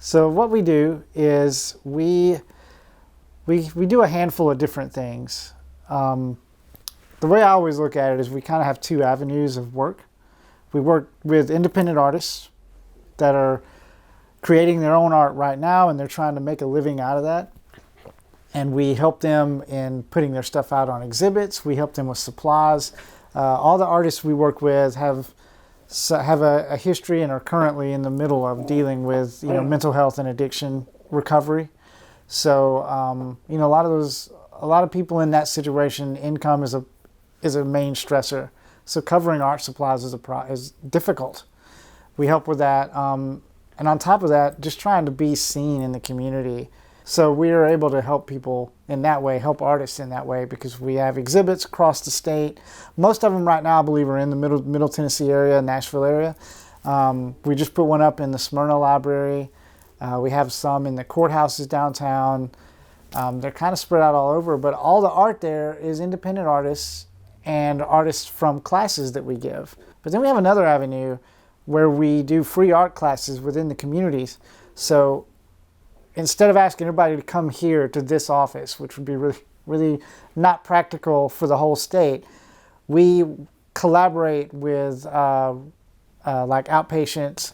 So what we do is we do a handful of different things. The way I always look at it is we kind of have two avenues of work. We work with independent artists that are creating their own art right now, and they're trying to make a living out of that. And we help them in putting their stuff out on exhibits. We help them with supplies. All the artists we work with have a history and are currently in the middle of dealing with mental health and addiction recovery. So a lot of people in that situation, income is a main stressor. So covering art supplies is difficult. We help with that, and on top of that, just trying to be seen in the community. So we are able to help people in that way, help artists in that way, because we have exhibits across the state. Most of them right now, I believe, are in the Middle Tennessee area, Nashville area. We just put one up in the Smyrna Library. We have some in the courthouses downtown. They're kind of spread out all over, but all the art there is independent artists and artists from classes that we give. But then we have another avenue where we do free art classes within the communities. So instead of asking everybody to come here to this office, which would be really, really not practical for the whole state, we collaborate with like outpatient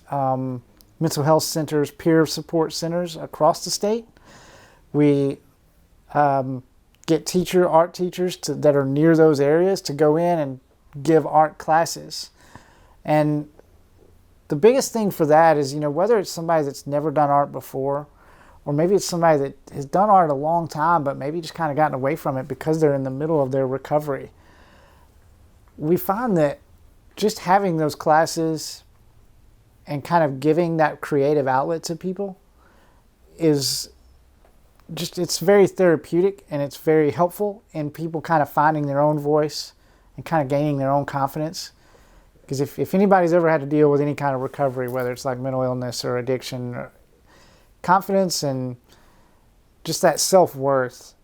mental health centers, peer support centers across the state. We get art teachers that are near those areas to go in and give art classes. And the biggest thing for that is, whether it's somebody that's never done art before, or maybe it's somebody that has done art a long time, but maybe just kind of gotten away from it because they're in the middle of their recovery. We find that just having those classes and kind of giving that creative outlet to people it's very therapeutic, and it's very helpful in people kind of finding their own voice and kind of gaining their own confidence. Because if anybody's ever had to deal with any kind of recovery, whether it's like mental illness or addiction, confidence and just that self-worth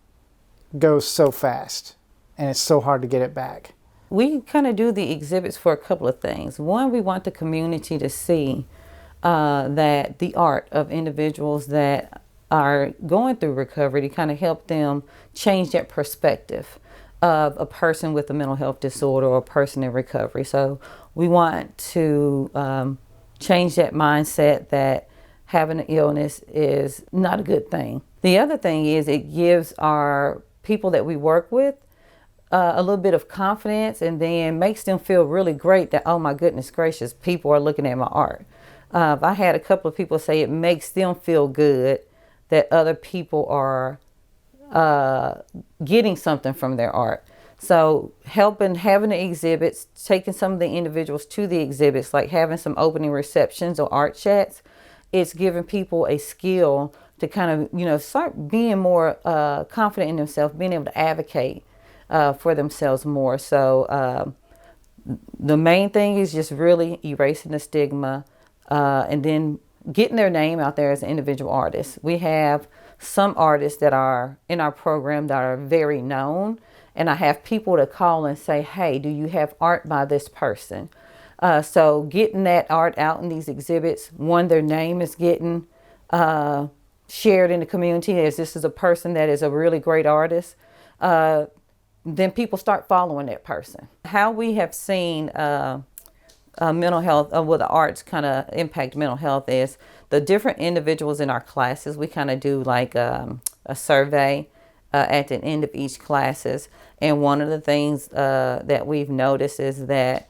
goes so fast, and it's so hard to get it back. We kind of do the exhibits for a couple of things. One, we want the community to see that the art of individuals that are going through recovery, to kind of help them change that perspective of a person with a mental health disorder or a person in recovery. So we want to change that mindset that having an illness is not a good thing. The other thing is it gives our people that we work with a little bit of confidence, and then makes them feel really great that, oh my goodness gracious, people are looking at my art. I had a couple of people say it makes them feel good that other people are getting something from their art. So having the exhibits, taking some of the individuals to the exhibits, like having some opening receptions or art chats, it's giving people a skill to kind of, start being more confident in themselves, being able to advocate for themselves more. So the main thing is just really erasing the stigma, and then getting their name out there as an individual artist. We have some artists that are in our program that are very known, and I have people to call and say, hey, do you have art by this person? So getting that art out in these exhibits, one, their name is getting shared in the community as this is a person that is a really great artist. Then people start following that person. How we have seen mental health, the arts kind of impact mental health is the different individuals in our classes. We kind of do like a survey at the end of each classes. And one of the things that we've noticed is that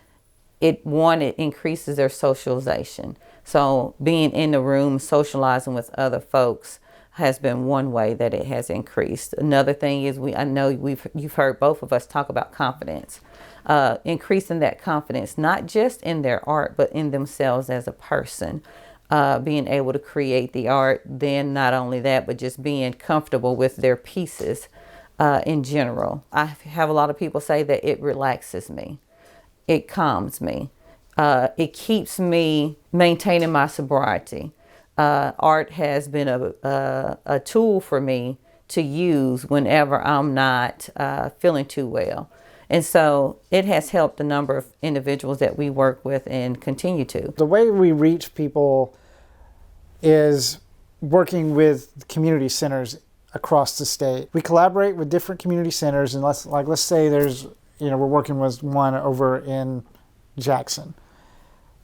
it increases their socialization. So being in the room, socializing with other folks has been one way that it has increased. Another thing is I know you've heard both of us talk about confidence. Increasing that confidence, not just in their art, but in themselves as a person. Being able to create the art, then not only that, but just being comfortable with their pieces in general. I have a lot of people say that it relaxes me. It calms me. It keeps me maintaining my sobriety. Art has been a tool for me to use whenever I'm not feeling too well. And so it has helped a number of individuals that we work with and continue to. The way we reach people is working with community centers across the state. We collaborate with different community centers, and let's say there's, we're working with one over in Jackson.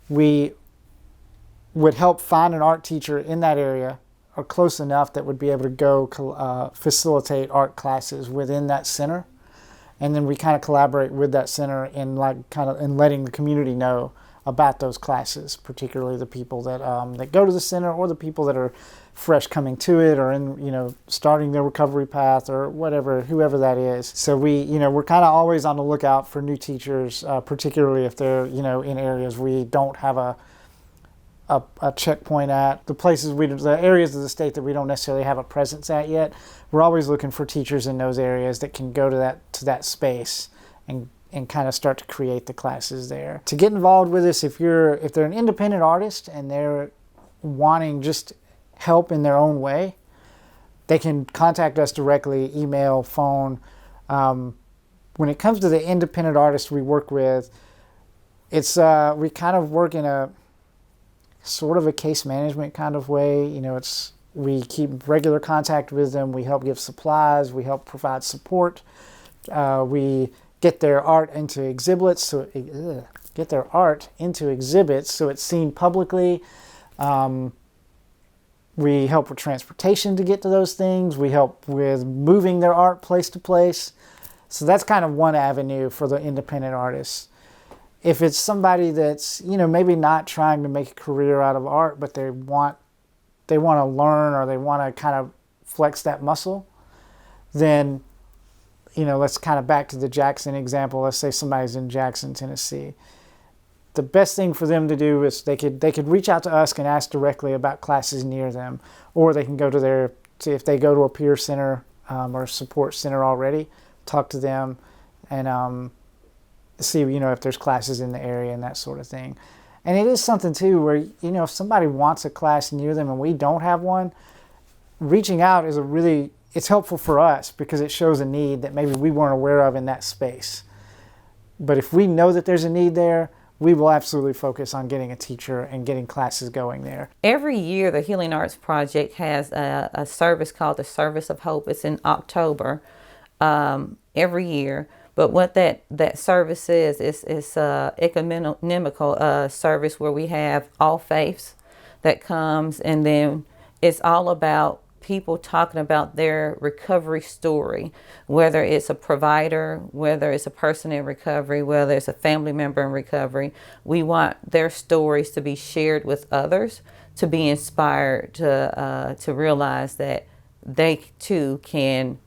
We would help find an art teacher in that area or close enough that would be able to go facilitate art classes within that center. And then we kind of collaborate with that center in letting the community know about those classes, particularly the people that go to the center or the people that are fresh coming to it or in starting their recovery path or whoever that is. So we're kind of always on the lookout for new teachers, particularly if they're in areas we don't have a checkpoint at, the areas of the state that we don't necessarily have a presence at yet. We're always looking for teachers in those areas that can go to that space and kind of start to create the classes there. To get involved with us, if they're an independent artist and they're wanting just help in their own way, they can contact us directly, email, phone. When it comes to the independent artists we work with, it's we kind of work in a sort of a case management kind of way. We keep regular contact with them. We help give supplies. We help provide support. We get their art into exhibits, so it's seen publicly. We help with transportation to get to those things. We help with moving their art place to place. So that's kind of one avenue for the independent artists. If it's somebody that's maybe not trying to make a career out of art, but they want to learn or they want to kind of flex that muscle, then let's kind of back to the Jackson example. Let's say somebody's in Jackson, Tennessee. The best thing for them to do is they could reach out to us and ask directly about classes near them, or they can go to if they go to a peer center or support center already, talk to them and see if there's classes in the area and that sort of thing. And it is something too where if somebody wants a class near them and we don't have one, reaching out is it's helpful for us because it shows a need that maybe we weren't aware of in that space. But if we know that there's a need there, we will absolutely focus on getting a teacher and getting classes going there. Every year, the Healing Arts Project has a service called the Service of Hope. It's in October every year. But what that service is a ecumenical service where we have all faiths that comes, and then it's all about people talking about their recovery story, whether it's a provider, whether it's a person in recovery, whether it's a family member in recovery. We want their stories to be shared with others, to be inspired to realize that they too can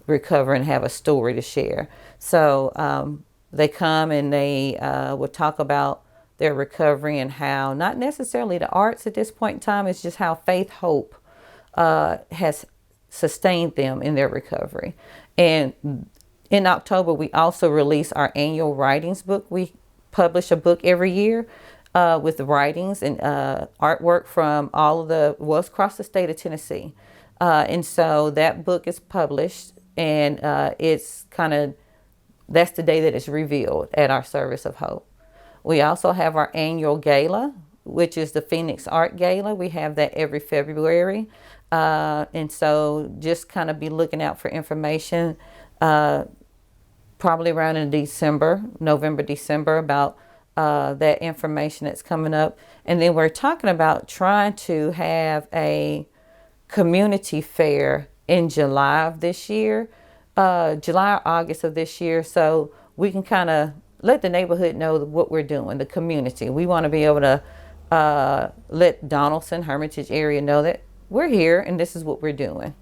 recover and have a story to share. So they come and they will talk about their recovery and how, not necessarily the arts at this point in time, it's just how faith, hope has sustained them in their recovery. And in October, we also release our annual writings book. We publish a book every year with the writings and artwork from across the state of Tennessee. And so that book is published, and that's the day that it's revealed at our Service of Hope. We also have our annual gala, which is the Phoenix Art Gala. We have that every February. And so just kind of be looking out for information, probably around in November, December, about that information that's coming up. And then we're talking about trying to have a community fair in July of this year, July or August of this year, so we can kind of let the neighborhood know what we're doing, the community. We want to be able to let Donaldson, Hermitage area know that we're here and this is what we're doing.